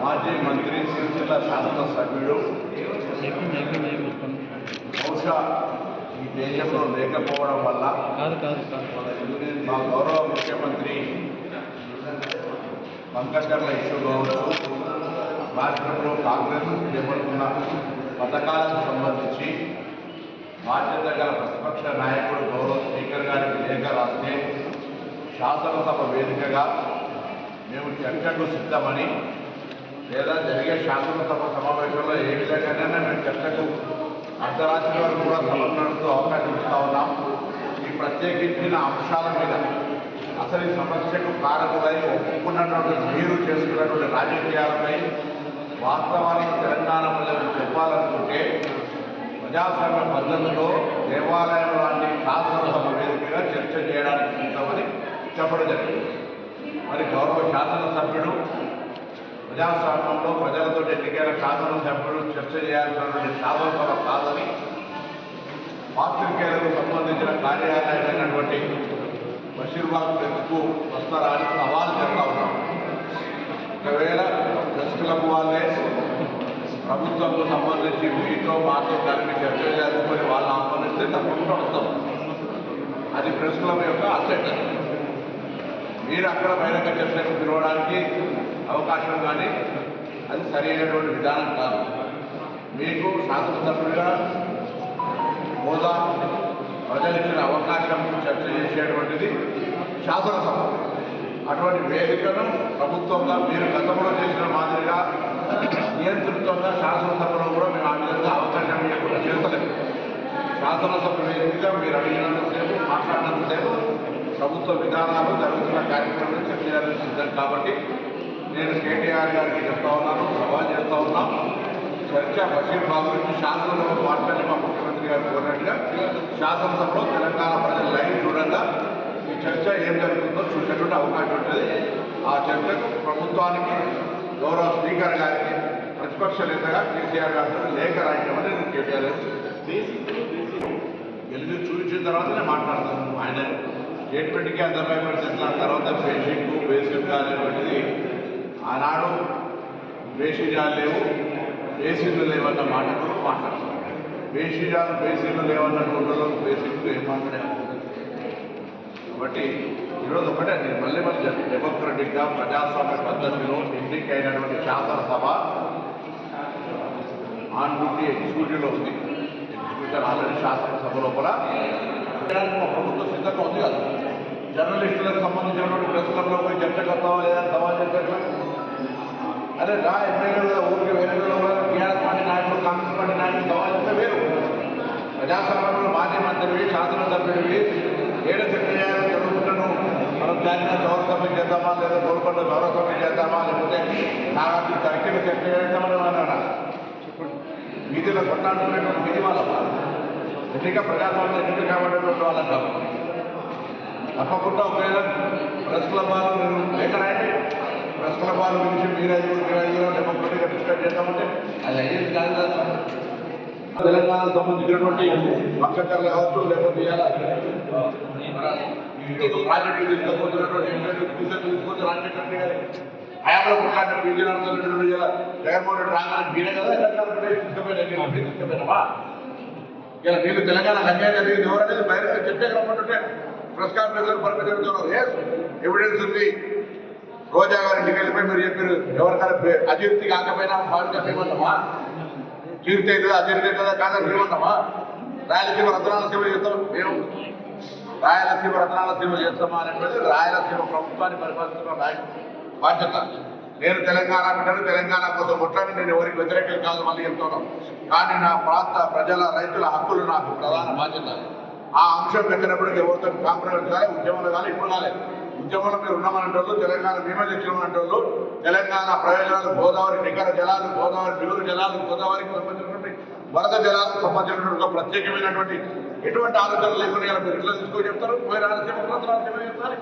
మాజీ మంత్రి సిరిసిల్ల శాసనసభ్యుడు బహుశా ఈ దేశంలో లేకపోవడం వల్ల మా గౌరవ ముఖ్యమంత్రి పంకజర్ల ఇష్యూ కావచ్చు, రాష్ట్రంలో కాంగ్రెస్ చేపడుతున్న పథకాలకు సంబంధించి బాధ్యత గల ప్రతిపక్ష నాయకుడు గౌరవ స్పీకర్ గారికి లేఖ రాస్తే శాసనసభ వేదికగా మేము చర్చకు సిద్ధమని, లేదా జరిగే శాసనసభ సమావేశంలో ఏ విధంగానైనా మేము చర్చకు అర్ధరాత్రి వరకు కూడా సభలు నడుపుతూ అవకాశం ఇస్తా ఉన్నాం. ఈ ప్రత్యేకించిన అంశాల మీద అసలు ఈ సమస్యకు కారకులై ఒప్పుకున్నటువంటి మీరు చేసుకున్నటువంటి రాజకీయాలపై వాస్తవానికి తెలంగాణ ప్రజలకు చెప్పాలనుకుంటే ప్రజాస్వామ్య పద్ధతిలో దేవాలయం లాంటి శాసనసభ వేదికగా చర్చ చేయడానికి సిద్ధమని చెప్పడం జరిగింది. మరి గౌరవ శాసనసభ్యుడు ప్రజాస్వామ్యంలో ప్రజలతో ఎన్నికైన శాసనసభ్యుడు చర్చ చేయాల్సినటువంటి శాసనసభ కాదని పాత్రికేయులకు సంబంధించిన కార్యాలయమైనటువంటి బషీర్బాగ్ ప్రెస్కు వస్తారని సవాల్ చేస్తా ఉన్నాం. ఒకవేళ ప్రెస్ క్లబ్ వాళ్ళే ప్రభుత్వంకు సంబంధించి మీతో మాతో కలిపి చర్చ చేసుకొని వాళ్ళు ఆహ్వానిస్తే తప్పకుండా వస్తాం. అది ప్రెస్ క్లబ్ యొక్క అసెట్. మీరు అక్కడ బహిరంగ చర్చకు పిలవడానికి అవకాశం కానీ అది సరైనటువంటి విధానం కాదు. మీకు శాసనసభ్యుడిగా హోదా ప్రజలు ఇచ్చిన అవకాశం చర్చ చేసేటువంటిది శాసనసభ. అటువంటి వేదికను ప్రభుత్వంగా మీరు గతంలో చేసిన మాదిరిగా నియంత్రితంగా శాసనసభలో కూడా మేము ఆ విధంగా అవకాశం ఇవ్వకుండా చేస్తలేము. శాసనసభ వేదికగా మీరు అడిగినంతసేపు మాట్లాడినంతసేపు ప్రభుత్వ విధానాలు జరుగుతున్న కార్యక్రమాలు చర్చ చేయాలని సిద్ధం. కాబట్టి నేను కేటీఆర్ గారికి చెప్తా ఉన్నాను, సవాల్ చేస్తూ ఉన్నాం. చర్చ బషీర్బాగ్ నుంచి శాసనసభ మార్చాలని మా ముఖ్యమంత్రి గారు కోరినట్టుగా శాసనసభలో తెలంగాణ ప్రజల లైవ్ చూడంగా ఈ చర్చ ఏం జరుగుతుందో చూసేటువంటి అవకాశం ఉంటుంది. ఆ చర్చకు ప్రభుత్వానికి గౌరవ స్పీకర్ గారికి ప్రతిపక్ష నేతగా కేసీఆర్ గారితో లేఖ రాయటమని నేను కేటీఆర్ గారు గెలిచి చూపించిన తర్వాతనే మాట్లాడతాను. ఆయన స్టేట్మెంట్కి అంత భయపడుతున్న తర్వాత బేసిక్ అనేటువంటిది ఆనాడు బేసిజాలు లేవు, బేసిన్లు లేవన్న మాటకు మాట్లాడతాం. బేసిన్లు లేవన్నట్టు ఉండదు, బేసిక్ ఏం మాట్లాడే. కాబట్టి ఈరోజు ఒకటే నేను మళ్ళీ డెమోక్రటిక్గా ప్రజాస్వామ్య పద్ధతిలో ఎన్నికైనటువంటి శాసనసభ ఆన్ డ్యూటీ ఎగ్జిక్యూటివ్లో ఉంది. ఎగ్జిక్యూటివ్ ఆల్రెడీ శాసనసభ లోపల మా ప్రభుత్వం సిద్ధంగా ఉంది కదా. జర్నలిస్టులకు సంబంధించినటువంటి ప్రెస్ క్లబ్లో పోయి చర్చ కడతావా లేదా సవాల్ చేసేట్లా? అదే రా ఎమ్మెల్యేలుగా ఊరికి వేరే టీఆర్ఎస్ పార్టీ నాయకులు, కాంగ్రెస్ పార్టీ నాయకులు సవాల్ చేస్తే వేరు. ప్రజాస్వామ్యంలో మాజీ మంత్రివి, శాసనసభ్యుడివి ఏడ చర్చ చేయాలని జరుగుతున్నాను. మనం జాతీయ గౌరవ చేద్దామా, లేదా గోల్కొండ గౌరవ చేద్దామా, లేకపోతే నాగార్జున సర్కిల్ చర్చ చేద్దామని అన్నాడా? వీధిలో కొట్లాడుతున్నటువంటి వీధి వాళ్ళ ఎన్నిక ప్రజాస్వామ్యం ఎన్నిక కాబట్టేటువంటి వాళ్ళని కాదు. తప్పకుండా ఒకవేళ ప్రెస్ క్లబ్ వాళ్ళు మీరు లేఖ రాయండి. ప్రెస్ క్లబ్ వాళ్ళ గురించి మీరు 5 డెమోక్రటిక్గా డిస్కస్ చేద్దామంటే అది అయ్యేది కాదు కదా. తెలంగాణకు సంబంధించినటువంటి పక్కచర్లు కావచ్చు, లేకపోతే ప్రాజెక్టులు తీసుకపోతున్నటువంటి తీసుకొచ్చి రాజశేఖర్ గారి హయాంలో కొట్లాడిన పీజీనటువంటి జగన్మోహన్ రెడ్డి రాగానే మీరే కదా తీసుకుపోయినావా? ఇలా మీరు తెలంగాణ అన్యాయం జరిగింది ఎవరనేది బహిరంగ చర్చకు రమ్మంటుంటే ప్రెస్ కాన్ఫరెన్స్ పరిమితి జరుగుతున్నారు. ఎవిడెన్స్ ఉంది. రోజా గారి ఇంటికి వెళ్ళిపోయి మీరు చెప్పారు ఎవరికైనా అజీర్తి కాకపోయినా భావిగా ఏమన్నామా? జీవితం అవుతుందా అజీర్తి అవుతుందా కాదని ఏమన్నామా? రాయలసీమ రత్నాల సీమ చేస్తాం మేము, రాయలసీమ రత్నాల సీమ చేస్తామా అనేటువంటి రాయలసీమ ప్రభుత్వాన్ని పరిపాలిస్తున్న బాధ్యత. నేను తెలంగాణ బిడ్డను, తెలంగాణ కోసం కొట్లాడి నేను ఎవరికి వ్యతిరేకం కాదు మళ్ళీ చెప్తున్నాను. కానీ నా ప్రాంత ప్రజల రైతుల హక్కులు నాకు ప్రధాన బాధ్యత. ఆ అంశం పెట్టినప్పటికీ ఎవరితో కాంప్రమైజ్ కానీ ఉద్యమంలో కానీ ఇప్పుడు కాలేదు. ఉద్యమంలో మీరు ఉన్నామనేటోళ్ళు, తెలంగాణ మేమే తెచ్చినామనేటోళ్ళు, తెలంగాణ ప్రయోజనాలు గోదావరి నికర జలాలు, గోదావరి మిగులు జలాలు, గోదావరికి సంబంధించినటువంటి వరద జలాలకు సంబంధించినటువంటి ప్రత్యేకమైనటువంటి ఎటువంటి ఆలోచనలు లేకుండా మీరు ఇట్లా తీసుకొని చెప్తారు. పోయి రాయలసీమ రాయలసీమ చెప్తారు.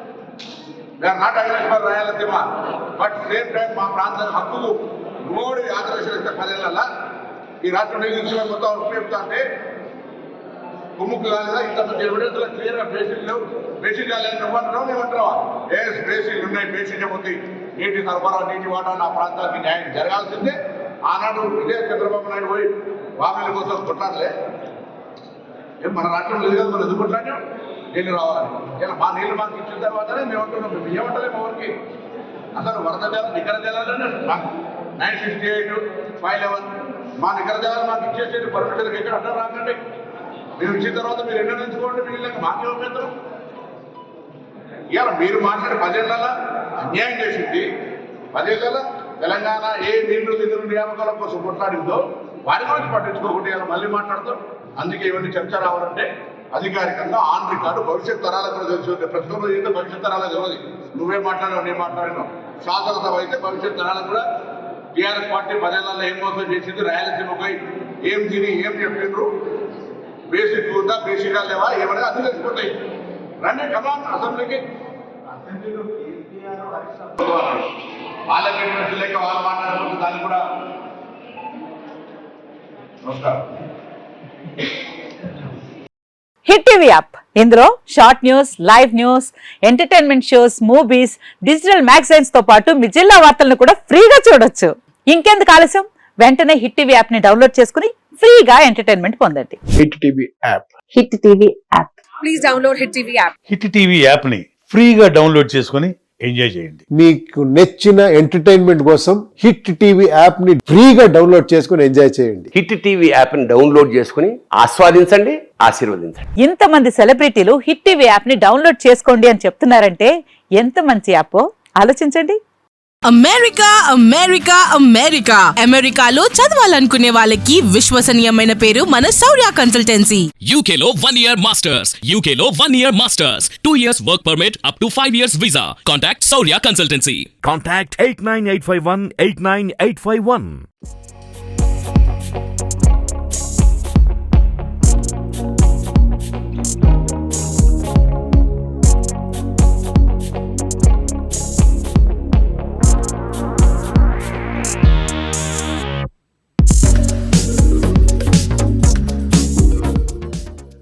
We are not against for Rayalaseema, but same time మా ప్రాంత హక్కుకు మూడు ఆదర్శిస్తే 10 ఏళ్ళ ఈ రాష్ట్రం మొత్తం ఉపయోగిస్తా అంటే కుమ్ముకు కాలేదా ఇంతమంది ఎవిడెన్స్ క్లియర్గా బేసిక్ లేవు బేసిక్ కాలేదు నువ్వంటున్నావు మేమంటున్నావా బేసిక్ ఉన్నాయి బేసిక్ ఉంది నీటి సరఫరా నీటి వాటా నా ప్రాంతానికి న్యాయం జరగాల్సిందే ఆనాడు ఇదే చంద్రబాబు నాయుడు పోయి బామీల కోసం కొట్లాడలే మన రాష్ట్రం లేదు కదా మనం ఎందుకు కొట్లాడాం నీళ్ళు రావాలి ఇలా మా నీళ్ళు మాకు ఇచ్చిన తర్వాతనే మేము అంటున్నాం మేము ఏమంటలేము ఎవరికి అసలు వరద జలం నికర జలాలనే మాకు 968 511 మా నికర జలాలు మాకు ఇచ్చేసేది పర్మిషన్ ఎక్కడ అడ్డం రాకండి మీరు ఇచ్చిన తర్వాత మీరు ఎన్నో ఎంచుకోండి వీళ్ళకి మాకే ఉపయోగం ఇవాళ మీరు మాట్లాడే 10 ఏళ్ళ అన్యాయం చేసింది 10 ఏళ్ళ తెలంగాణ ఏ నీళ్లు నిధులు నియామకాల కోసం కొట్లాడిందో వారి గురించి పట్టించుకోకుండా ఇలా మళ్ళీ మాట్లాడుతాం అందుకే ఇవన్నీ చర్చ రావాలంటే అధికారికంగా ఆన్ రికార్డు భవిష్యత్ తరాలకు కూడా తెలుసు ప్రస్తుతం అయితే భవిష్యత్ తరాలకు తెలియదు నువ్వే మాట్లాడినావు నేను మాట్లాడినావు శాసనసభ అయితే భవిష్యత్ తరాలకు కూడా టీఆర్ఎస్ పార్టీ 10 ఏళ్లలో ఏం మోసం చేసింది రాయలసీమపై ఏం తిని ఏం చెప్పిండ్రు బేసిక్ ఉందా బేసిక్గా లేవా ఏమన్నా అది తెలిసిపోతాయి రండి కమాన్ అసెంబ్లీకి వాళ్ళకి ఇంట్రెస్ట్ లేక వాళ్ళు మాట్లాడుకుంటే దాన్ని కూడా నమస్కారం హిట్ టీవీ యాప్ ఇందులో short news live news entertainment shows movies digital magazines తో పాటు మీ జిల్లా వార్తలను కూడా ఫ్రీగా చూడొచ్చు ఇంకెందుకు ఆలస్యం వెంటనే హిట్ టీవీ యాప్ ని డౌన్లోడ్ చేసుకుని ఫ్రీగా ఎంటర్టైన్మెంట్ పొందండి hit TV app hit TV app please download hit TV app hit TV app ని ఫ్రీగా డౌన్లోడ్ చేసుకొని ఎంజాయ్ చేయండి. మీకు నచ్చిన ఎంటర్టైన్మెంట్ కోసం హిట్ టీవీ యాప్ ని ఫ్రీగా డౌన్లోడ్ చేసుకొని ఎంజాయ్ చేయండి. హిట్ టీవీ యాప్ ని డౌన్లోడ్ చేసుకుని ఆస్వాదించండి, ఆశీర్వదించండి. ఇంతమంది సెలబ్రిటీలు హిట్ టీవీ యాప్ ని డౌన్లోడ్ చేసుకోండి అని చెప్తున్నారంటే ఎంత మంచి యాప్ ఆలోచించండి. అమెరికా అమెరికా అమెరికా అమెరికాలో చదవాలనుకునే వాళ్ళకి విశ్వసనీయమైన పేరు మన శౌర్య కన్సల్టెన్సీ. UK లో 1 year masters. UK లో 1 year masters. 2 years work permit up to 5 years visa. Contact Saurya Consultancy. Contact 89851 89851.